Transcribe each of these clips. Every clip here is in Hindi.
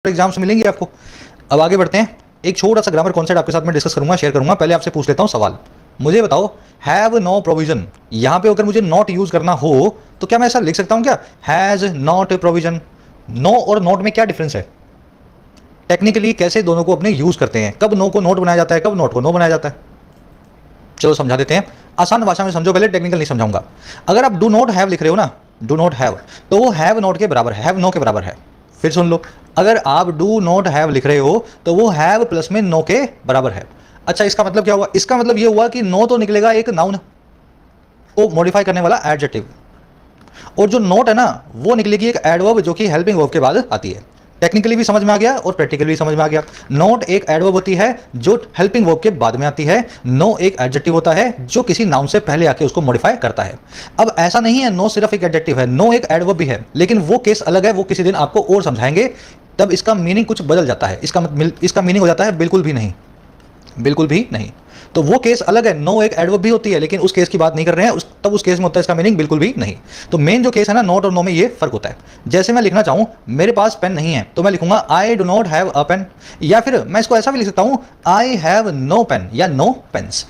एग्जाम्स मिलेंगी आपको। अब आगे बढ़ते हैं, एक छोटा सा ग्रामर कॉन्सेप्ट आपके साथ में डिस्कस करूंगा, शेयर करूंगा। पहले आपसे पूछ लेता हूं सवाल, मुझे बताओ हैव नो प्रोविजन, यहां पे अगर मुझे नॉट यूज करना हो तो क्या मैं ऐसा लिख सकता हूं क्या, हैज नॉट प्रोविजन? नो और नॉट में क्या डिफरेंस है, टेक्निकली कैसे दोनों को अपने यूज करते हैं, कब नो को नोट बनाया जाता है, कब नोट को नो बनाया जाता है? चलो समझा देते हैं, आसान भाषा में समझो पहले, टेक्निकल नहीं समझाऊंगा। अगर आप डू नॉट हैव लिख रहे हो ना, डू नॉट हैव, तो वो हैव नॉट के बराबर है, हैव नो के बराबर है। फिर सुन लो, अगर आप डू नॉट हैव लिख रहे हो तो वो हैव प्लस में नो के बराबर है। अच्छा, इसका मतलब क्या हुआ? इसका मतलब ये हुआ कि नो तो निकलेगा एक नाउन को मॉडिफाई करने वाला एडजेक्टिव, और जो नोट है ना वो निकलेगी एक एडवर्ब जो कि हेल्पिंग वर्ब के बाद आती है। टेक्निकली भी समझ में आ गया और प्रैक्टिकली भी समझ में आ गया। नोट एक एडवर्ब होती है जो हेल्पिंग वर्ब के बाद में आती है, नो एक एडजेक्टिव होता है जो किसी नाउन से पहले आके उसको मॉडिफाई करता है। अब ऐसा नहीं है नो सिर्फ एक एडजेक्टिव है, नो एक एडवर्ब भी है, लेकिन वो केस अलग है, वो किसी दिन आपको और समझाएंगे, तब इसका मीनिंग कुछ बदल जाता है। इसका मीनिंग हो जाता है बिल्कुल भी नहीं, बिल्कुल भी नहीं। तो वो केस अलग है, नो एक एडवर्ब भी होती है, लेकिन उस केस की बात नहीं कर रहे हैं, तब उस केस में होता है इसका मीनिंग बिल्कुल भी नहीं। तो मेन जो केस है ना, नॉट और नो में ये फर्क होता है। जैसे मैं लिखना चाहूं मेरे पास पेन नहीं है तो मैं लिखूंगा I do not have a pen, या फिर मैं इसको ऐसा भी लिख सकता हूं आई हैव नो पेन या नो पेन्स।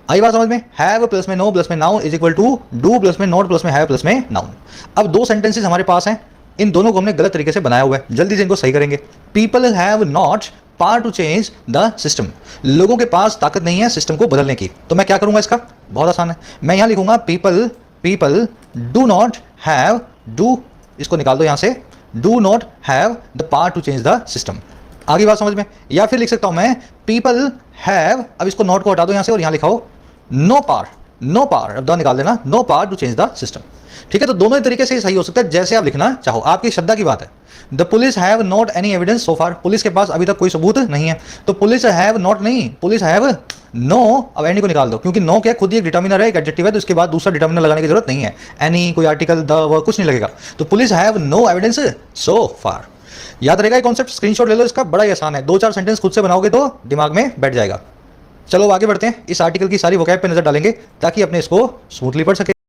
आई बात समझ में? हैव प्लस में नो प्लस में noun is equal to do plus में नॉट प्लस में हैव प्लस में नाउन। अब दो सेंटेंसेस हमारे पास हैं, इन दोनों को हमने गलत तरीके से बनाया हुआ है, जल्दी से इनको सही करेंगे। People have not power to change the system, लोगों के पास ताकत नहीं है सिस्टम को बदलने की। तो मैं क्या करूंगा, इसका बहुत आसान है, मैं यहां लिखूंगा people do not have, do इसको निकाल दो यहां से, do not have the power to change the system. आगे बात समझ में? या फिर लिख सकता हूं मैं पीपल हैव, अब इसको नॉट को हटा दो यहां से और यहां लिखाओ नो पावर, नो पावर, अब द निकाल देना, no power to change the system. ठीक है, तो दोनों ही तरीके से सही हो सकता है, जैसे आप लिखना चाहो, आपकी श्रद्धा की बात है। The police have not any evidence so far, police के पास अभी तक कोई सबूत नहीं है, तो पुलिस हैव नॉट नहीं, पुलिस हैव नो, अब एनी को निकाल दो क्योंकि नो क्या खुद ही एक डिटर्मिनर है, एक एडजेक्टिव है, तो इसके बाद दूसरा डिटर्मिनर लगाने की जरूरत नहीं है, एनी कोई आर्टिकल द व कुछ नहीं लगेगा, तो पुलिस हैव नो एविडेंस सो फार। याद रहेगा ये कॉन्सेप्ट, स्क्रीनशॉट ले लो इसका, बड़ा ही आसान है, 2-4 सेंटेंस खुद से बनाओगे तो दिमाग में बैठ जाएगा। चलो आगे बढ़ते हैं, इस आर्टिकल की सारी वोकैब पे नजर डालेंगे ताकि अपने इसको स्मूथली पढ़ सके।